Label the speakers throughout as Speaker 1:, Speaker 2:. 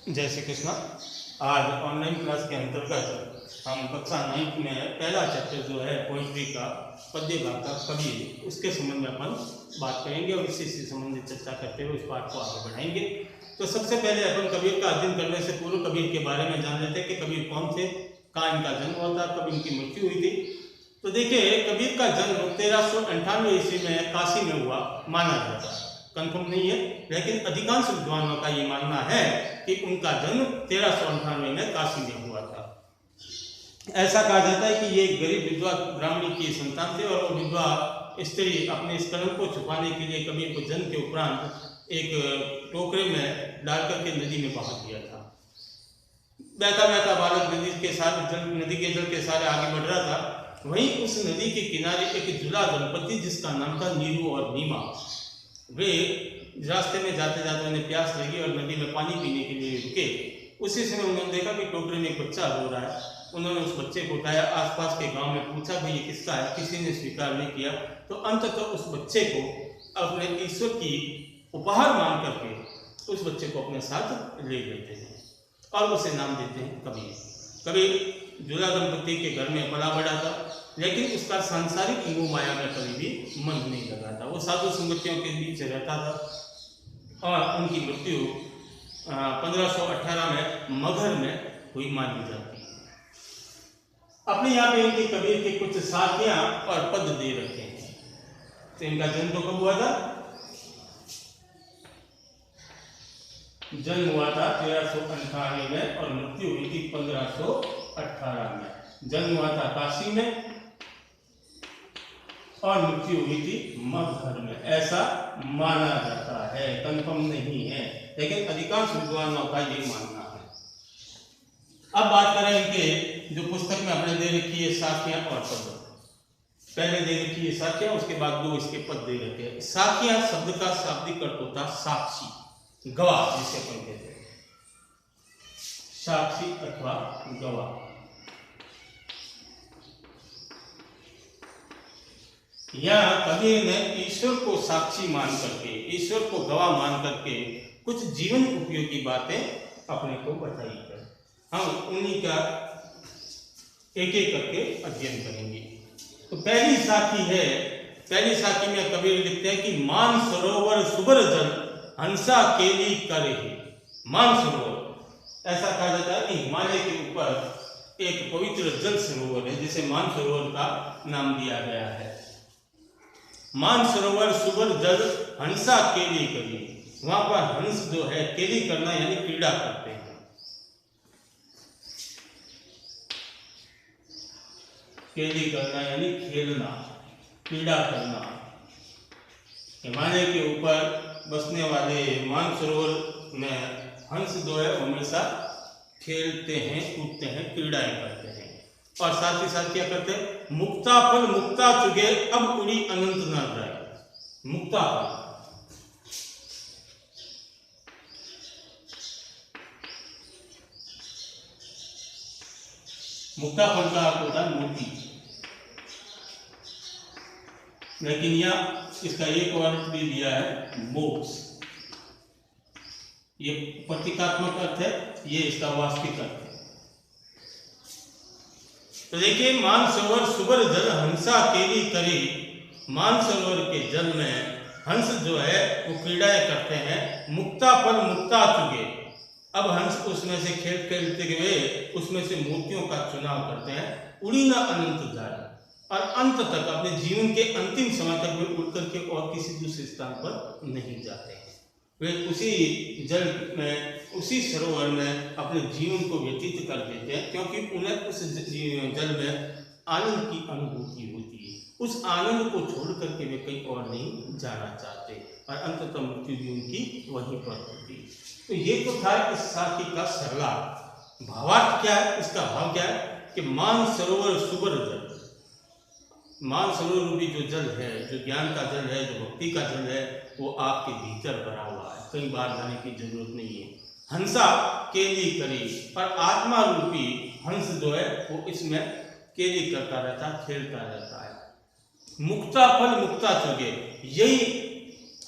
Speaker 1: जय श्री कृष्णा। आज online class के अंतर्गत हम कक्षा 9 में पहला चैप्टर जो है पोइट्री का पद्य भाग का कबीर, उसके संबंध में अपन बात करेंगे और इसी से संबंधित चर्चा करते हुए इस पाठ को आगे बढ़ाएंगे। तो सबसे पहले अपन कबीर का अध्ययन करने से पूर्व कबीर के बारे में जान लेते हैं कि कबीर कौन थे, कहाँ इनका जन्म हुआ था, कब इनकी मृत्यु हुई थी। तो देखिए, कबीर का जन्म 1398 ईस्वी में काशी में हुआ माना जाता है। कंफर्म नहीं है, लेकिन अधिकांश विद्वानों का ये मानना है कि उनका जन्म 1398 में काशी में हुआ था। ऐसा कहा जाता है कि ये गरीब विधवा ब्राह्मणी की संतान थे और वो विधवा स्त्री अपने इस कलंक को छुपाने के लिए कबीर को जन्म के उपरांत एक टोकरे में डाल करके नदी में बहा दिया था। बहता बहता बालक नदी के जल के सारे आगे बढ़ रहा था। वहीं उस नदी के किनारे एक जुला दंपति जिसका नाम था नीरू और नीमा, वे रास्ते में जाते जाते उन्हें प्यास लगी और नदी में पानी पीने के लिए रुके। उसी समय उन्होंने देखा कि टोकरे में एक बच्चा रो रहा है। उन्होंने उस बच्चे को उठाया, आसपास के गांव में पूछा कि ये किसका है। किसी ने स्वीकार नहीं किया। तो अंततः उस बच्चे को अपने ईश्वर की उपहार मान करके उस बच्चे को अपने साथ ले लेते हैं और उसे नाम देते हैं कबीर। कबीर जुला दंपति के घर में पला बड़ा था, लेकिन उसका सांसारिक मोह माया में कभी भी मन नहीं लगा था। वो साधु संगतियों के बीच रहता था और उनकी मृत्यु 1518 में मगहर में हुई मानी जाती है। अपने यहाँ पे इनकी कबीर के कुछ साखियां और पद दे रखे हैं। तो इनका जन्म तो कब हुआ था? जन्म हुआ था 1398 में और मृत्यु हुई थी 1518 में। जन्म हुआ था काशी में और मृत्यु हुई थी मगहर में, ऐसा माना जाता है। कंफर्म नहीं है, लेकिन अधिकांश विद्वानों का ये मानना है। अब बात करें इनके जो पुस्तक में अपने दे रखी है साखियां और पद। पहले दे रखी है साखियां, उसके बाद दो इसके पद दे रखे हैं। साखियां शब्द का शाब्दिक अर्थ होता साक्षी, गवाह, जिसे अपन कहते हैं साक्षी अथवा गवाह। या कबीर ने ईश्वर को साक्षी मान करके, ईश्वर को गवाह मान करके कुछ जीवन उपयोगी बातें अपने को बताई है। हम उन्हीं का एक एक करके अध्ययन करेंगे। तो पहली साखी है, पहली साखी में कबीर लिखते हैं कि मान सरोवर सुबर जल हंसा केली करे। मान सरोवर, ऐसा कहा जाता है कि हिमालय के ऊपर एक पवित्र जल सरोवर है जिसे मान सरोवर का नाम दिया गया है। मान सरोवर सुबर जल हंसा केली करी। वहां पर हंस जो है केली करना यानी क्रीड़ा करते हैं। केली करना यानी खेलना, क्रीड़ा करना। हिमालय के ऊपर बसने वाले मानसरोवर में हंस जो है हमेशा खेलते हैं, कूदते हैं, क्रीड़ाएं करते हैं। और साथ ही साथ क्या करते हैं? मुक्ता फल मुक्ता चुगे अब उड़ी अनंत न जाए। मुक्ता फल, मुक्ता फल का अर्थ होता है मोती, लेकिन यह इसका एक अर्थ भी दिया है मोक्ष। ये प्रतीकात्मक अर्थ है, ये इसका वास्तविक अर्थ है। तो देखिए, मानसरोवर सुबर जल हंसा केली करी। मानसरोवर के जल में हंस जो है वो क्रीड़ाएं करते हैं। मुक्ता फल मुक्ता चुगे। अब हंस उसमें से खेल खेलते हुए उसमें से मोतियों का चुनाव करते हैं। उड़ी ना अनंत जाए, और अंत तक अपने जीवन के अंतिम समय तक वे उड़ करके और किसी दूसरे स्थान पर नहीं जाते हैं। वे उसी जल में, उसी सरोवर में अपने जीवन को व्यतीत कर देते हैं, क्योंकि उन्हें उस जल में आनंद की अनुभूति होती है। उस आनंद को छोड़ करके वे कहीं और नहीं जाना चाहते और अंततः मृत्यु भी उनकी वहीं पर होती है। तो ये तो था इस साखी का सरला भावार्थ। क्या है इसका भाव? क्या है कि मान सरोवर सुबर जल, मान सरोवर रूपी जो जल है, जो ज्ञान का जल है, जो भक्ति का जल है, वो आपके भीतर भरा हुआ है, कहीं बाहर जाने की जरूरत नहीं है। हंसा केली करी, और आत्मा रूपी हंस जो है वो इसमें केली करता रहता, खेलता रहता है। मुक्ता फल मुक्ता चुगे, यही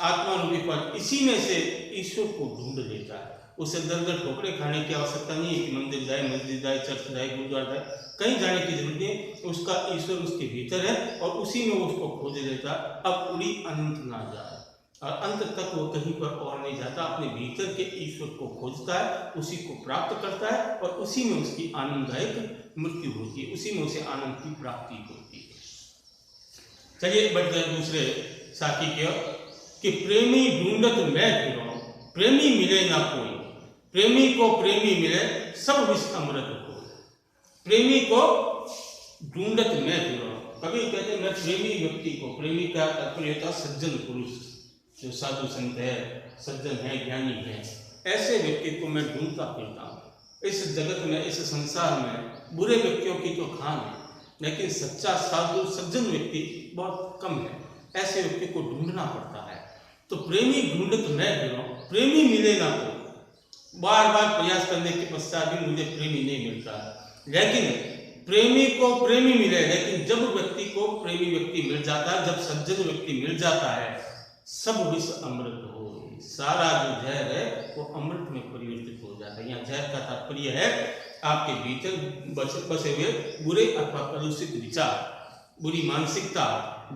Speaker 1: आत्मा रूपी फल, इसी में से ईश्वर को ढूंढ लेता है। उसे दर दर ठोकरे खाने की आवश्यकता नहीं है कि मंदिर जाए, मस्जिद जाए, चर्च जाए, गुरुद्वारा जाए, कहीं जाने की जरूरत नहीं है। उसका ईश्वर उसके भीतर है और उसी में उसको खोज लेता। अब उड़ी अनंत ना जाए और अंत तक वो कहीं पर और नहीं जाता, अपने भीतर के ईश्वर को खोजता है, उसी को प्राप्त करता है और उसी में उसकी आनंददायक मृत्यु होती है, उसी में उसे आनंद की प्राप्ति होती है। चलिए बढ़ते हैं दूसरे साखी की ओर कि प्रेमी ढूंढत मैं फिरूं, प्रेमी मिले ना कोई, प्रेमी को प्रेमी मिले सब विष अमृत को। प्रेमी को ढूंढत मैं फिरूं, कभी कहते हैं मैं प्रेमी व्यक्ति को, प्रेमी का तात्पर्य होता है सज्जन पुरुष, जो साधु संत है, सज्जन है, ज्ञानी है, ऐसे व्यक्ति को मैं ढूंढता फिरता हूँ। इस जगत में, इस संसार में बुरे व्यक्तियों की तो खान है, लेकिन सच्चा साधु सज्जन व्यक्ति बहुत कम है। ऐसे व्यक्ति को ढूंढना पड़ता है। तो प्रेमी ढूंढत मैं फिरूं, प्रेमी मिले ना तो, बार बार प्रयास करने के पश्चात भी मुझे प्रेमी नहीं मिलता है। लेकिन प्रेमी को प्रेमी मिले, लेकिन जब व्यक्ति को प्रेमी व्यक्ति मिल जाता है, जब सज्जन व्यक्ति मिल जाता है, सब विष अमृत हो, सारा जो जहर है वो अमृत में परिवर्तित हो जाता है। यहाँ जहर का तात्पर्य है आपके भीतर बसे हुए बुरे अथवा कलुषित विचार, बुरी मानसिकता।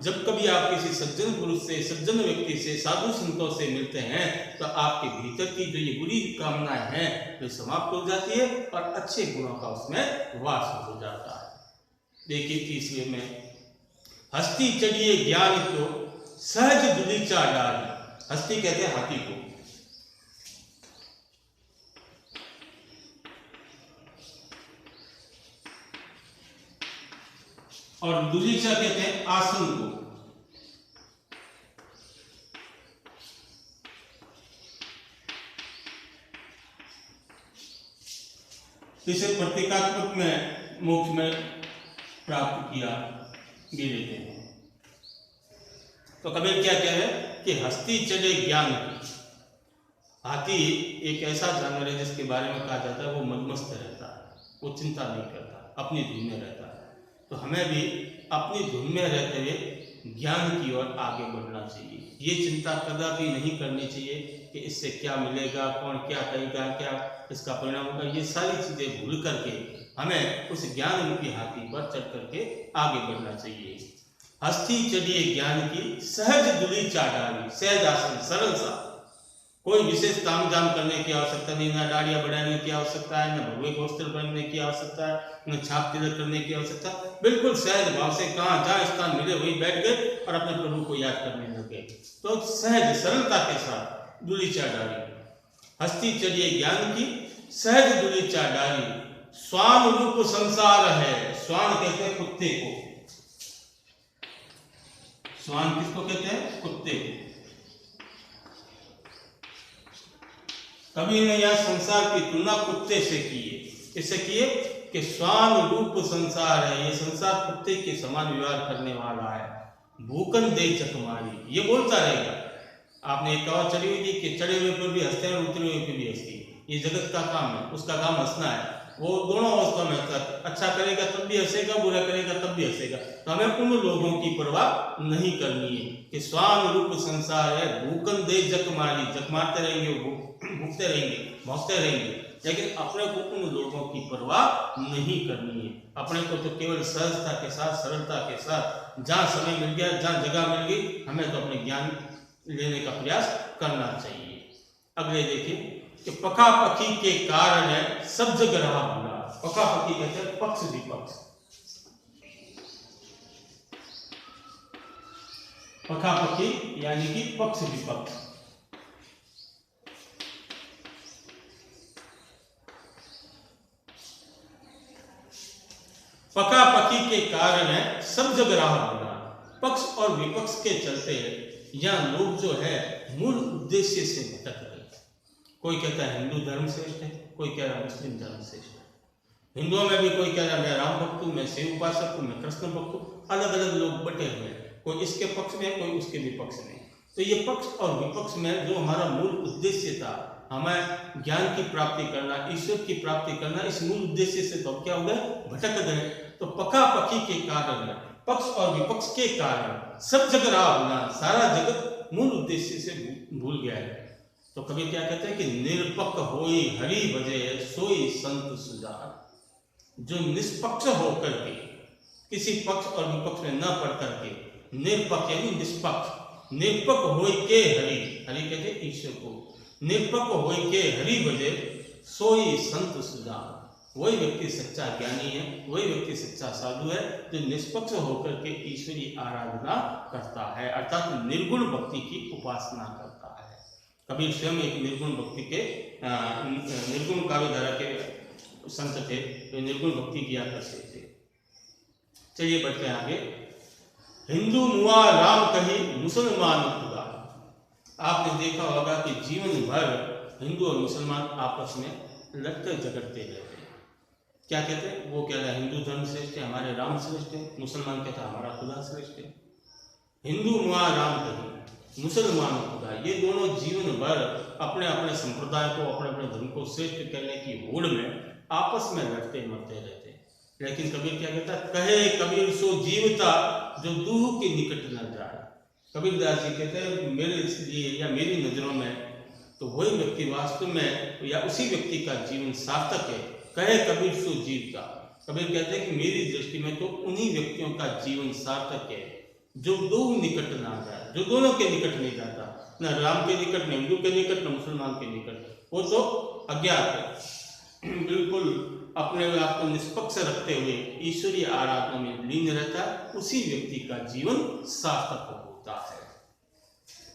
Speaker 1: जब कभी आप किसी सज्जन पुरुष से, सज्जन व्यक्ति से, साधु संतों से मिलते हैं तो आपके भीतर की जो ये बुरी कामनाएं हैं वे समाप्त हो जाती है और अच्छे गुणों का उसमें वास हो जाता है। देखिए तीसरे में, हस्ती चढ़िए ज्ञान को सहज दुलीचा डाली। हस्ती कहते हैं हाथी को, और दुलीचा कहते हैं आसन को। इसे प्रतीकात्मक में मोक्ष में प्राप्त किया भी लेते हैं। तो कबीर क्या कह रहे हैं कि हस्ती चले ज्ञान की। हाथी एक ऐसा जानवर है जिसके बारे में कहा जाता है वो मदमस्त रहता है, वो चिंता नहीं करता, अपनी धुन में रहता है। तो हमें भी अपनी धुन में रहते हुए ज्ञान की ओर आगे बढ़ना चाहिए। ये चिंता कदापि नहीं करनी चाहिए कि इससे क्या मिलेगा, कौन क्या कहेगा, क्या इसका परिणाम होगा। ये सारी चीजें भूल करके हमें उस ज्ञान रूपी हाथी पर चढ़ करके आगे बढ़ना चाहिए। हस्ती चढ़िए ज्ञान की सहज दुली चाडाली, सहज आसन, सरल सा, कोई विशेष काम जाम करने की आवश्यकता नहीं, ना दाढ़ियां बढ़ाने की आवश्यकता है, न भगवे को वस्त्र पहनने की आवश्यकता है, न छाप तिलक करने की आवश्यकता। बिल्कुल सहज भाव से कहाँ जहाँ स्थान मिले वही बैठ गए और अपने प्रभु को याद करने लगे। तो सहज सरलता के साथ दुली चाडाली, हस्ती चढ़िए ज्ञान की सहज दुली चाडाली। स्वान रूप संसार है, स्वान कहते हैं कुत्ते को। स्वान किसको कहते हैं? कुत्ते को। कभी ने यह संसार की तुलना कुत्ते से की है, इससे किए कि स्वान रूप संसार है, ये संसार कुत्ते के समान व्यवहार करने वाला है। भूकन दे चकमारी, ये बोलता रहेगा। आपने एक कहावत चली हुई थी कि चढ़े हुए पर भी हंसते हैं और उतरे हुए पर भी हंसते हैं। ये जगत का काम है, उसका काम हंसना है। वो दोनों अवस्था में हंसता है, अच्छा करेगा तब भी हंसेगा, बुरा करेगा तब भी हंसेगा। तो हमें उन लोगों की परवाह नहीं करनी है कि स्वान रूप संसार है, भूकन दे जकमारी, जक मारते रहेंगे, भूखते रहेंगे, भौंकते रहेंगे, लेकिन अपने को उन लोगों की परवाह नहीं करनी है। अपने को तो केवल सहजता के साथ, सरलता के साथ, जहाँ समय मिल गया, जहाँ जगह मिल गई, हमें तो अपने ज्ञान लेने का प्रयास करना चाहिए। अगले देखिए कि पका पखी के कारण है सब जग रहा भूला। पका पखी कहते हैं पक्ष विपक्ष। पका पखी यानी कि पक्ष विपक्ष। पका पकी के कारण है सब जग रहा भूला। पक्ष और विपक्ष के चलते यहाँ लोग जो है मूल उद्देश्य से भटक रहे। कोई कहता है हिंदू धर्म श्रेष्ठ है, कोई कह रहा है मुस्लिम धर्म श्रेष्ठ है। हिंदुओं में भी कोई कह रहा है मैं राम भक्त हूँ, मैं शिव उपासक हूँ, मैं कृष्ण भक्त हूँ। अलग अलग लोग बटे हुए हैं, कोई इसके पक्ष में, कोई उसके विपक्ष में। तो ये पक्ष और विपक्ष में जो हमारा मूल उद्देश्य था, हमें ज्ञान की प्राप्ति करना, ईश्वर की प्राप्ति करना, इस मूल उद्देश्य से तो क्या हो गए, भटक गए। तो पका पकी के कारण, पक्ष और विपक्ष के कारण सब जग रहा होना, सारा जगत मूल उद्देश्य से भूल गया है। तो कबीर क्या कहते हैं कि निरपक्ष होई हरि भजे सोई संत सुजान। जो निष्पक्ष होकर के, किसी पक्ष और विपक्ष में न पड़ करके, निरपक्ष यानी निष्पक्ष, निरपक्ष होई के हरि, हरि कहते हैं ईश्वर को, निरपक्ष होई के हरि भजे सोई संत सुजान। वही व्यक्ति सच्चा ज्ञानी है, वही व्यक्ति सच्चा साधु है जो निष्पक्ष होकर के ईश्वरी आराधना करता है, अर्थात निर्गुण भक्ति की उपासना करता है। कबीर स्वयं एक निर्गुण भक्ति के निर्गुण काव्यधारा के संत थे, जो निर्गुण भक्ति किया करते थे। चलिए बढ़ते हैं आगे। हिंदू मुआ राम कही मुसलमान खुदा। आपने देखा होगा कि जीवन भर हिंदू और मुसलमान आपस में लड़ते झगड़ते रहते हैं। क्या कहते हैं? वो कह रहा है हिंदू धर्म श्रेष्ठ है, हमारे राम श्रेष्ठ है, मुसलमान कहता है हमारा खुदा श्रेष्ठ है। हिंदू मुआ राम कही मुसलमान खुदा, ये दोनों जीवन भर अपने अपने संप्रदाय को, अपने अपने धर्म को श्रेष्ठ करने की होड़ में आपस में लड़ते मरते रहते हैं। लेकिन कबीर क्या कहता है? कहे कबीर सो जीवता जो दूह के निकट न जाए। कबीरदास जी कहते हैं मेरे लिए या मेरी नजरों में तो वही व्यक्ति वास्तव में या उसी व्यक्ति का जीवन सार्थक है। कहे कबीर सो जीवता, कबीर कहते हैं कि मेरी दृष्टि में तो उन्हीं व्यक्तियों का जीवन सार्थक है जो दो निकट ना जाए, जो दोनों के निकट नहीं जाता, न राम के निकट, न हिंदू के निकट, न मुसलमान के निकट। वो तो अज्ञात है, बिल्कुल अपने आप को निष्पक्ष रखते हुए ईश्वरीय आराधना में लीन रहता है, उसी व्यक्ति का जीवन सार्थक होता है।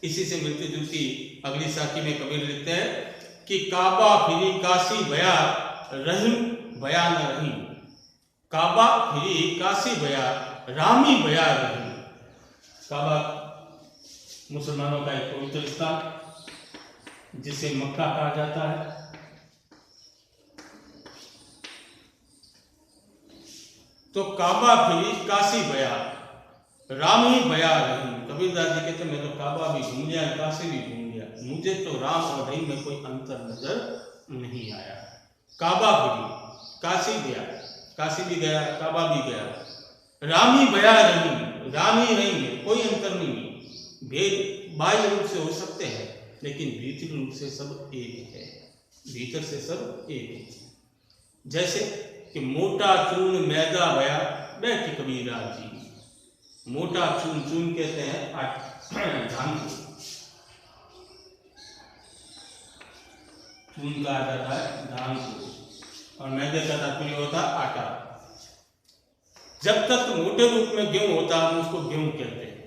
Speaker 1: इसी से मिलती जुलती अगली साखी में कबीर लिखते हैं कि काबा फिरी काशी बया रहीम बया न रहीम। काबा फिरी काशी बया रामी बया रहीम। काबा मुसलमानों का एक पवित्र स्थान जिसे मक्का कहा जाता है। तो काबा फिरी काशी बया राम ही बया रहीम। कबीरदास जी कहते मैं तो काबा भी घूम लिया, काशी भी घूम लिया, मुझे तो राम और रहीम में कोई अंतर नजर नहीं आया। काबा फिरी काशी गया, काशी भी गया, काबा भी गया, राम ही बया रहीम, राम ही रहीम में कोई अंतर नहीं। भेद बाह्य रूप से हो सकते हैं लेकिन भीतरी रूप से सब एक है, भीतर से सब एक है। जैसे कि मोटा चून मैदा बया बैठ कबीरा जी। मोटा चून, चून कहते हैं धान को, चून कहा जाता है धान को, और मैदे का तात्पर्य होता है आटा। जब तक मोटे रूप में गेहूं होता है हम उसको गेहूं कहते हैं,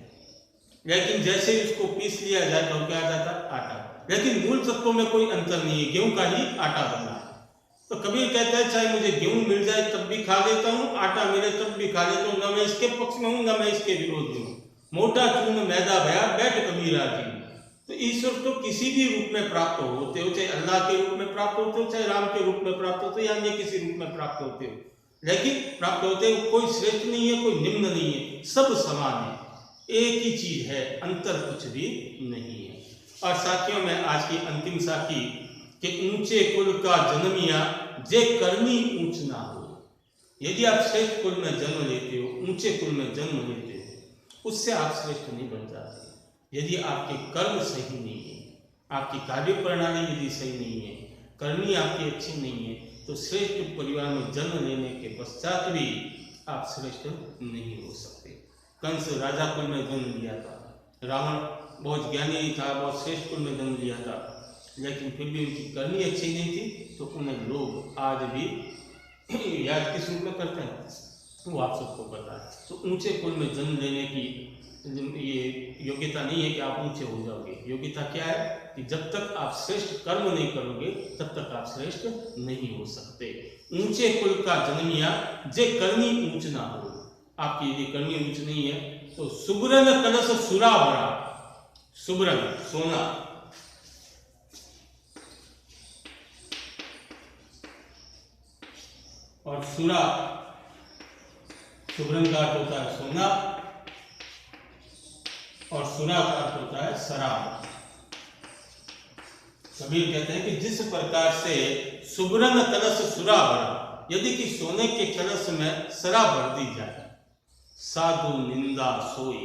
Speaker 1: लेकिन जैसे ही उसको पीस लिया जाए तो क्या जाता है आटा। लेकिन मूल तत्वों में कोई अंतर नहीं है, गेहूं का ही आटा बना है। तो कबीर कहता है चाहे मुझे गेहूं मिल जाए तब भी खा लेता हूँ, आटा मिले तब भी खा लेता हूँ, न मैं इसके पक्ष में हूँ न मैं इसके विरोध में हूँ। मोटा चून मैदा भया बैठ कबीरा जी। तो ईश्वर तो किसी भी रूप में प्राप्त होते हो, चाहे अल्लाह के रूप में प्राप्त होते हो, चाहे राम के रूप में प्राप्त होते हो या अन्य किसी रूप में प्राप्त होते हो, लेकिन प्राप्त होते हो कोई श्रेष्ठ नहीं है, कोई निम्न नहीं है, सब समान है, एक ही चीज है, अंतर कुछ भी नहीं है। और साथियों में आज की अंतिम साखी कि ऊंचे कुल का जन्मिया जे करनी ऊंच ना हो। यदि आप श्रेष्ठ कुल में जन्म लेते हो, ऊंचे कुल में जन्म लेते हो, उससे आप श्रेष्ठ नहीं बन जाते। यदि आपके कर्म सही नहीं है, आपकी कार्य प्रणाली यदि सही नहीं है, करनी आपकी अच्छी नहीं है, तो श्रेष्ठ परिवार में जन्म लेने के पश्चात भी आप श्रेष्ठ नहीं हो सकते। कंस राजा कुल में जन्म लिया था, रावण बहुत ज्ञानी था, बहुत श्रेष्ठ कुल में जन्म लिया था, लेकिन फिर भी उनकी करनी अच्छी नहीं थी, तो उन्हें लोग आज भी याद किस रूप में करते हैं वो आप सबको पता है। तो ऊंचे कुल में जन्म लेने की ये योग्यता नहीं है कि आप ऊंचे हो जाओगे। योग्यता क्या है कि जब तक आप श्रेष्ठ कर्म नहीं करोगे तब तक आप श्रेष्ठ नहीं हो सकते। ऊंचे कुल का जन्मिया जे करनी ऊंच ना हो। आपकी यदि करनी ऊंच नहीं है तो सुबरन कलश सुरा भरा, सुबरन सोना, और सुरा, सुबरन का अर्थ होता है सोना और सुरा का अर्थ होता है शराब। कबीर कहते हैं कि जिस प्रकार से सुबरन कलश सुरा भरा, यदि कि सोने के कलश में शराब भर दी जाए, साधु निंदा सोए,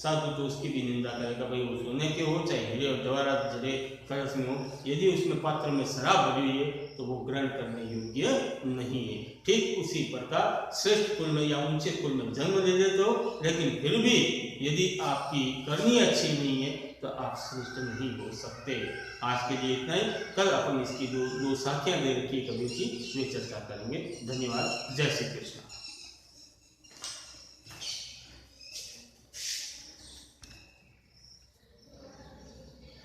Speaker 1: साधु तो उसकी भी निंदा करेगा, भाई वो सोने के हो चाहे हीरे और जवाहरात जड़े कलश में हो, यदि उसमें पात्र में शराब भरी हुई है तो वो ग्रहण करने योग्य नहीं है। ठीक उसी प्रकार श्रेष्ठ कुल में या ऊंचे कुल में जन्म ले लेते हो, लेकिन फिर भी यदि आपकी करनी अच्छी नहीं है तो आप श्रेष्ठ नहीं हो सकते। आज के लिए इतना ही। कल अपन इसकी दो साखियां दे रखी है कबीर की, वे चर्चा करेंगे। धन्यवाद। जय श्री कृष्ण।